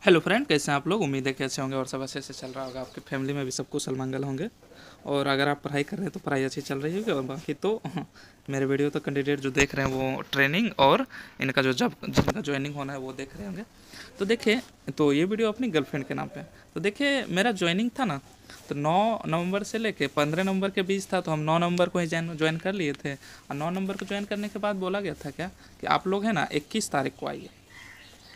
Hello friend, कैसे हैं आप लोग। उम्मीद है कि अच्छे होंगे और सब अच्छे से चल रहा होगा। आपके फैमिली में भी सब कुशल मंगल होंगे। और अगर आप पढ़ाई कर रहे हैं तो पढ़ाई अच्छी चल रही होगी। और बाकी तो मेरे वीडियो तो कैंडिडेट जो देख रहे हैं वो ट्रेनिंग और इनका जो जब जिनका ज्वाइनिंग होना है वो देख रहे होंगे। तो देखिए, तो ये वीडियो अपनी गर्लफ्रेंड के नाम पे है। तो देखिए, मेरा ज्वाइनिंग था ना, तो 9 नवंबर से लेके 15 नवंबर के बीच था। तो हम 9 नवंबर को ही ज्वाइन कर लिए थे। और 9 नवंबर को ज्वाइन करने के बाद बोला गया था क्या कि आप लोग हैं ना 21 तारीख को आइए।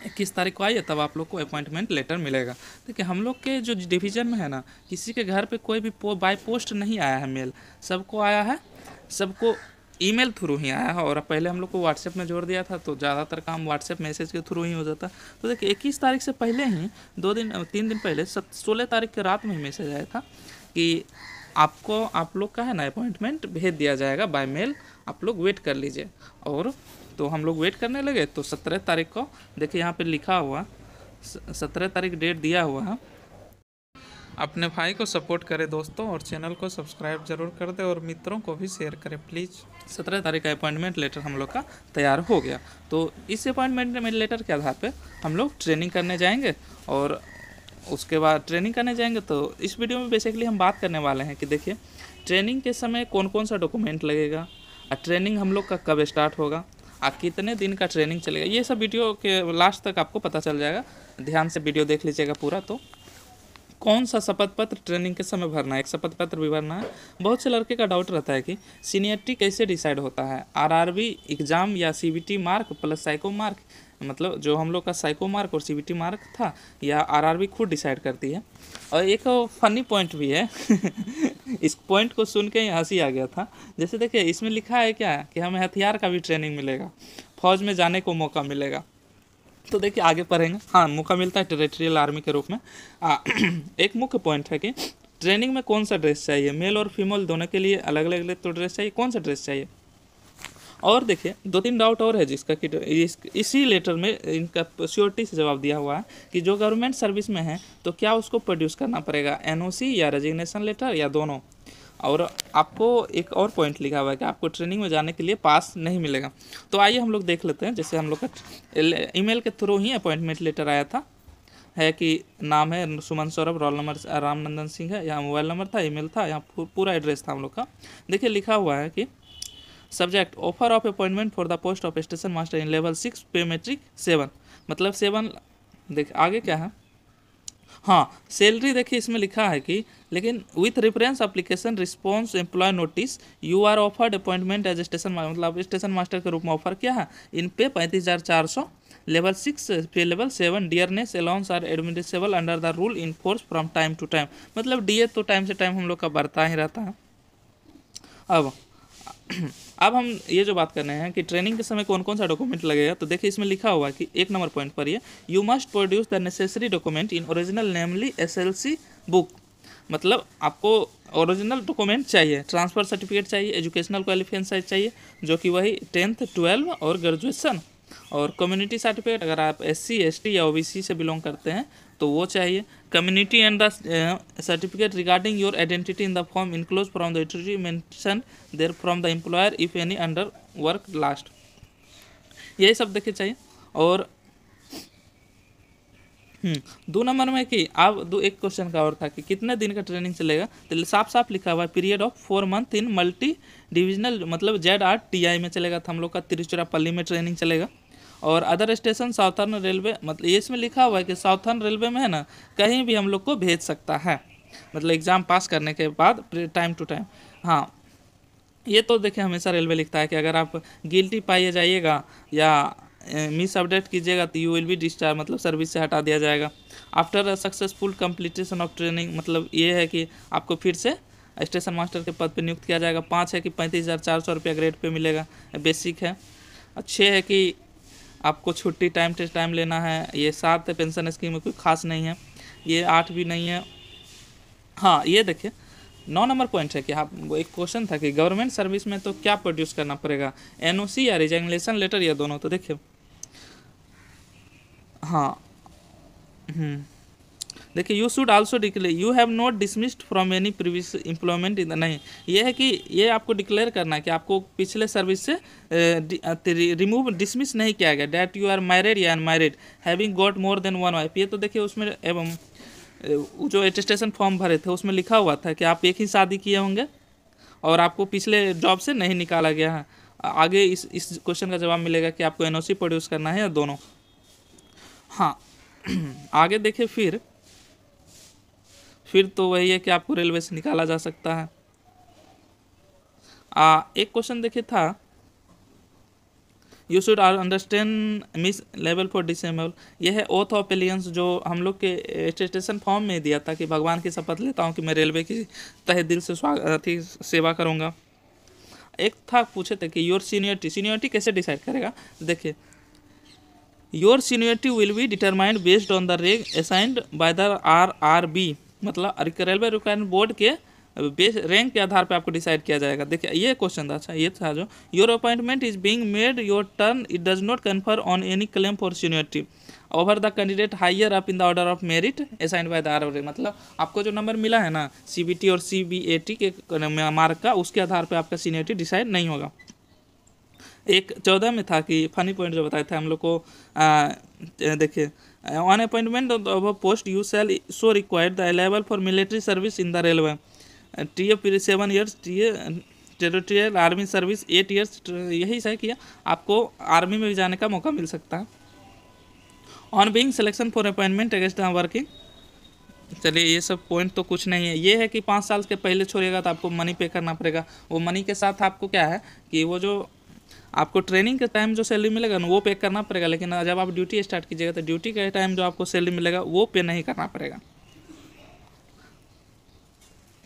21 तारीख को आइए, तब आप लोग को अपॉइंटमेंट लेटर मिलेगा। देखिए, हम लोग के जो डिवीज़न में है ना, किसी के घर पे कोई भी बाय पोस्ट नहीं आया है मेल। सबको आया है, सबको ईमेल थ्रू ही आया है। और पहले हम लोग को व्हाट्सएप में जोड़ दिया था, तो ज़्यादातर काम व्हाट्सएप मैसेज के थ्रू ही हो जाता। तो देखिए, 21 तारीख से पहले ही 3 दिन पहले 16 तारीख के रात में ही मैसेज आया था कि आपको आप लोग का है ना अपॉइंटमेंट भेज दिया जाएगा बाय मेल, आप लोग वेट कर लीजिए। और तो हम लोग वेट करने लगे। तो 17 तारीख को देखिए यहाँ पे लिखा हुआ, 17 तारीख डेट दिया हुआ है। अपने भाई को सपोर्ट करें दोस्तों, और चैनल को सब्सक्राइब जरूर कर दे और मित्रों को भी शेयर करें प्लीज़। 17 तारीख का अपॉइंटमेंट लेटर हम लोग का तैयार हो गया। तो इस अपॉइंटमेंट लेटर के आधार पे हम लोग ट्रेनिंग करने जाएंगे। और उसके बाद ट्रेनिंग करने जाएंगे तो इस वीडियो में बेसिकली हम बात करने वाले हैं कि देखिए, ट्रेनिंग के समय कौन कौन सा डॉक्यूमेंट लगेगा, और ट्रेनिंग हम लोग का कब स्टार्ट होगा, कितने दिन का ट्रेनिंग चलेगा। ये सब वीडियो के लास्ट तक आपको पता चल जाएगा। ध्यान से वीडियो देख लीजिएगा पूरा। तो कौन सा शपथ पत्र ट्रेनिंग के समय भरना है, एक शपथ पत्र भी भरना है। बहुत से लड़के का डाउट रहता है कि सीनियरिटी कैसे डिसाइड होता है, आरआरबी एग्जाम या CBT mark plus psycho mark, मतलब जो हम लोग का साइको मार्क और सीबीटी मार्क था, या आरआरबी खुद डिसाइड करती है। और एक फनी पॉइंट भी है इस पॉइंट को सुन के ही हंसी आ गया था। जैसे देखिए, इसमें लिखा है क्या कि हमें हथियार का भी ट्रेनिंग मिलेगा, फौज में जाने को मौका मिलेगा। तो देखिए आगे पढ़ेंगे। हाँ, मौका मिलता है टेरिटोरियल आर्मी के रूप में। एक मुख्य पॉइंट है कि ट्रेनिंग में कौन सा ड्रेस चाहिए, मेल और फीमेल दोनों के लिए अलग अलग तो ड्रेस चाहिए, कौन सा ड्रेस चाहिए। और देखिए, 2-3 डाउट और है जिसका कि इसी लेटर में इनका श्योरिटी से जवाब दिया हुआ है कि जो गवर्नमेंट सर्विस में है तो क्या उसको प्रोड्यूस करना पड़ेगा, एनओसी या रेजिग्नेशन लेटर या दोनों। और आपको एक और पॉइंट लिखा हुआ है कि आपको ट्रेनिंग में जाने के लिए पास नहीं मिलेगा। तो आइए हम लोग देख लेते हैं। जैसे हम लोग का ईमेल के थ्रू ही अपॉइंटमेंट लेटर आया था, है कि नाम है सुमन सौरभ, रोल नंबर रामनंदन सिंह है, यहाँ मोबाइल नंबर था, ईमेल था, यहाँ पूरा एड्रेस था हम लोग का। देखिए लिखा हुआ है कि subject offer of appointment for the post of station master in level 6 पे मेट्रिक 7, मतलब 7। देख आगे क्या है, हाँ सैलरी देखिए इसमें लिखा है कि लेकिन with reference application response employ notice you are offered appointment as station, मतलब स्टेशन मास्टर के रूप में ऑफर किया है। इन पे 35,400, level 6 pay level 7, dearness allowance are administrable under the rule in force from time to time, मतलब DA तो time से टाइम हम लोग का बढ़ता ही रहता है। अब हम ये जो बात कर रहे हैं कि ट्रेनिंग के समय कौन कौन सा डॉक्यूमेंट लगेगा, तो देखिए इसमें लिखा हुआ है कि 1 नंबर पॉइंट पर ये you must produce the necessary document in original namely SLC book, मतलब आपको ओरिजिनल डॉक्यूमेंट चाहिए, ट्रांसफ़र सर्टिफिकेट चाहिए, एजुकेशनल क्वालिफिकेशन चाहिए जो कि वही 10th 12 और ग्रेजुएशन, और कम्युनिटी सर्टिफिकेट अगर आप एससी एसटी या ओबीसी से बिलोंग करते हैं तो वो चाहिए। Community and the certificate regarding your identity in the form enclose from the authority mention there from the employer if any under work last, यही सब देखे चाहिए। और 2 नंबर में कि आप एक क्वेश्चन का और था कि कितने दिन का ट्रेनिंग चलेगा, तो साफ साफ लिखा हुआ है period of 4 month in multi divisional, मतलब ZRTI में चलेगा था हम लोग का, तिरुचिरापल्ली में ट्रेनिंग चलेगा। और अदर स्टेशन साउथर्न रेलवे, मतलब ये इसमें लिखा हुआ है कि साउथर्न रेलवे में है ना कहीं भी हम लोग को भेज सकता है, मतलब एग्ज़ाम पास करने के बाद टाइम टू टाइम। हाँ, ये तो देखिए हमेशा रेलवे लिखता है कि अगर आप गिल्टी पाए जाइएगा या मिस अपडेट कीजिएगा तो यू विल बी डिस्चार्ज, मतलब सर्विस से हटा दिया जाएगा। After successful completion of training, मतलब ये है कि आपको फिर से स्टेशन मास्टर के पद पर नियुक्त किया जाएगा। 5 है कि 35,400 रुपया ग्रेड पे मिलेगा, बेसिक है। 6 है कि आपको छुट्टी टाइम टू टाइम लेना है। ये 7 है पेंशन स्कीम में कोई खास नहीं है। ये 8 भी नहीं है। हाँ, ये देखिए 9 नंबर पॉइंट है कि आप, वो एक क्वेश्चन था कि गवर्नमेंट सर्विस में तो क्या प्रोड्यूस करना पड़ेगा, एनओसी या रिजाइनेशन लेटर या दोनों। तो देखिए हाँ, देखिए you should also declare you have not dismissed from any previous employment in नहीं, ये है कि ये आपको डिक्लेयर करना है कि आपको पिछले सर्विस से रिमूव डिसमिस नहीं किया गया। डैट यू आर मैरिड या unmarried having got more than one wife, ये तो देखिए उसमें एवं जो अटेस्टेशन फॉर्म भरे थे उसमें लिखा हुआ था कि आप एक ही शादी किए होंगे और आपको पिछले जॉब से नहीं निकाला गया है। आगे इस क्वेश्चन का जवाब मिलेगा कि आपको एनओसी प्रोड्यूस करना है या दोनों। हाँ आगे देखिए फिर तो वही है कि आपको रेलवे से निकाला जा सकता है। एक क्वेश्चन देखिए था you should understand miss level for disable, यह है ओथ ऑफ एलियंस जो हम लोग के अटेस्टेशन फॉर्म में दिया था कि भगवान की शपथ लेता हूँ कि मैं रेलवे की तहे दिल से सेवा करूँगा। एक था पूछे थे कि योर सीनियरिटी कैसे डिसाइड करेगा। देखिए your seniority will be determined based on the rank assigned by the RRB, मतलब रेलवे रिक्वायरमेंट बोर्ड के बेस रैंक के आधार पे आपको डिसाइड किया जाएगा। देखिए ये क्वेश्चन था, अच्छा ये था जो your appointment is being made your turn it does not confer on any claim for seniority over the candidate hire up in the order of merit assigned by the RRB, मतलब आपको जो number मिला है ना CBT और CBAT के mark का, उसके आधार पर आपका सीनियरिटी डिसाइड नहीं होगा। एक 14 में था कि फनी पॉइंट जो बताए थे हम लोग को, देखिए on appointment of post you shall so required the level for military service in the railway TF 7 years, territorial army service 8 years, यही है कि आपको आर्मी में भी जाने का मौका मिल सकता है। On being selection for appointment against working, चलिए ये सब पॉइंट तो कुछ नहीं है। ये है कि 5 साल के पहले छोड़िएगा तो आपको मनी पे करना पड़ेगा। वो मनी के साथ आपको क्या है कि वो जो आपको ट्रेनिंग के टाइम जो सैलरी मिलेगा ना वो पे करना पड़ेगा, लेकिन जब आप ड्यूटी स्टार्ट कीजिएगा तो ड्यूटी के टाइम जो आपको सैलरी मिलेगा वो पे नहीं करना पड़ेगा।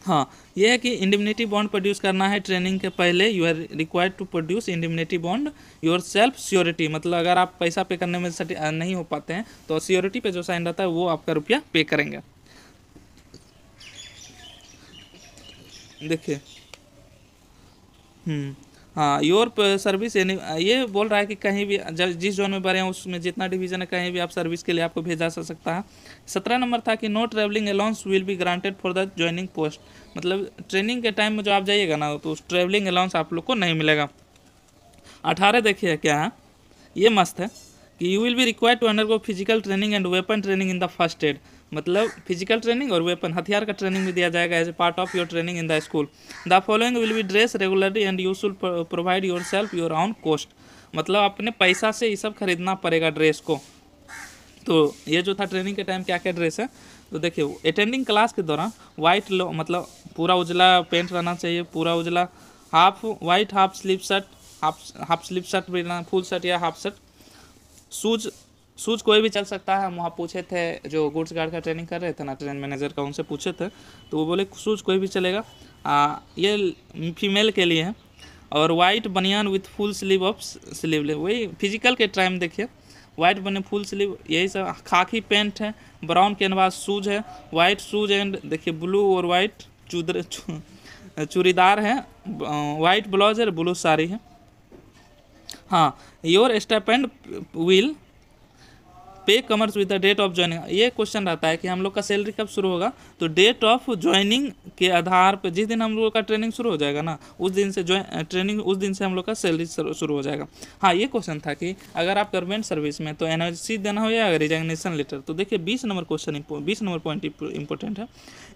हाँ ये है कि इंडिमनिटी बॉन्ड प्रोड्यूस करना है ट्रेनिंग के पहले। You are required to produce indemnity bond yourself surety, मतलब अगर आप पैसा पे करने में नहीं हो पाते हैं तो श्योरिटी पे जो साइन रहता है वो आपका रुपया पे करेंगे। देखिए हाँ योर सर्विस ये बोल रहा है कि कहीं भी जिस जोन में भरे हैं उसमें जितना डिवीजन है कहीं भी आप सर्विस के लिए आपको भेजा जा सकता है। 17 नंबर था कि know travelling allowance will be granted for the joining post, मतलब ट्रेनिंग के टाइम में जो आप जाइएगा ना तो उस ट्रैवलिंग अलाउंस आप लोग को नहीं मिलेगा। 18 देखिए क्या है, ये मस्त है कि you will be required to undergo physical training and weapon training in the first aid, मतलब फिजिकल ट्रेनिंग और वेपन हथियार का ट्रेनिंग भी दिया जाएगा as a part of your training in the school. The following will be dress regularly and you should provide yourself your own cost, मतलब अपने पैसा से ये सब खरीदना पड़ेगा ड्रेस को। तो ये जो था ट्रेनिंग के टाइम क्या क्या ड्रेस है, तो देखिए अटेंडिंग क्लास के दौरान वाइट मतलब पूरा उजला पेंट रहना चाहिए, पूरा उजला half white half sleeve shirt, half sleeve shirt भी फुल शर्ट या हाफ शर्ट। शूज कोई भी चल सकता है। हम वहाँ पूछे थे जो गुड्स गार्ड का ट्रेनिंग कर रहे थे ना ट्रेन मैनेजर का, उनसे पूछे थे तो वो बोले शूज कोई भी चलेगा। ये फीमेल के लिए है। और वाइट बनियान with full sleeve of sleeve, वही फिजिकल के टाइम देखिए वाइट बने फुल स्लीव, यही सब। खाकी पेंट है, ब्राउन कैनवास शूज है, वाइट शूज एंड देखिए ब्लू और वाइट चूड़ीदार है, वाइट ब्लाउज है, ब्लू साड़ी है। हाँ your stipend will pay commence with the date of joining, ये क्वेश्चन रहता है कि हम लोग का सैलरी कब शुरू होगा, तो डेट ऑफ ज्वाइनिंग के आधार पर जिस दिन हम लोग का ट्रेनिंग शुरू हो जाएगा ना उस दिन से ट्रेनिंग उस दिन से हम लोग का सैलरी शुरू हो जाएगा। हाँ ये क्वेश्चन था कि अगर आप गवर्नमेंट सर्विस में तो एनओसी देना हो या रिजाइनेशन लेटर। तो देखिए 20 नंबर क्वेश्चन 20 नंबर पॉइंट इंपॉर्टेंट है।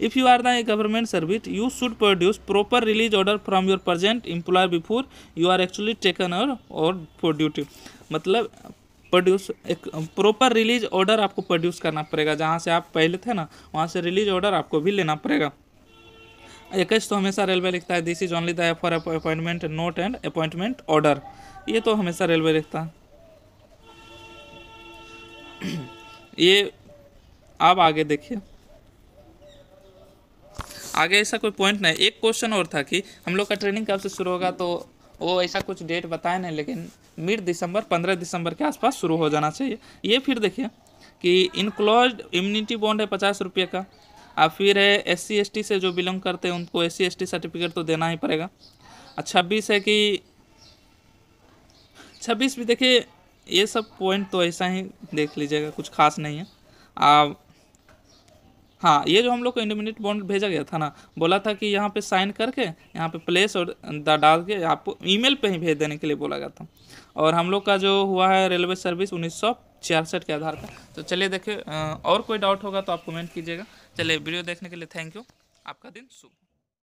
If you are the government service you should produce proper release order from your present employer before you are actually taken और फॉर ड्यूटी, मतलब प्रोड्यूस एक प्रॉपर रिलीज ऑर्डर आपको produce करना पड़ेगा। जहाँ से आप पहले थे ना वहाँ से रिलीज ऑर्डर आपको भी लेना पड़ेगा। 21 तो हमेशा रेलवे लिखता है this is only the for appointment note and appointment order, ये तो हमेशा रेलवे लिखता है। ये आप आगे देखिए, आगे ऐसा कोई पॉइंट नहीं। एक क्वेश्चन और था कि हम लोग का ट्रेनिंग कब से शुरू होगा, तो वो ऐसा कुछ डेट बताया नहीं, लेकिन मिड दिसंबर 15 दिसंबर के आसपास शुरू हो जाना चाहिए। ये फिर देखिए कि इनक्लोज्ड इम्यूनिटी बॉन्ड है 50 रुपये का। और फिर है SC ST से जो बिलोंग करते हैं उनको SC ST सर्टिफिकेट तो देना ही पड़ेगा। 26 है कि 26 भी देखिए ये सब पॉइंट तो ऐसा ही देख लीजिएगा, कुछ खास नहीं है। हाँ, ये जो हम लोग को इंडिमिनिट बॉन्ड भेजा गया था ना, बोला था कि यहाँ पे साइन करके यहाँ पे प्लेस और डाल के आपको ईमेल पे ही भेज देने के लिए बोला गया था। और हम लोग का जो हुआ है रेलवे सर्विस 1966 के आधार पर। तो चलिए देखिए, और कोई डाउट होगा तो आप कमेंट कीजिएगा। चलिए, वीडियो देखने के लिए थैंक यू। आपका दिन शुभ।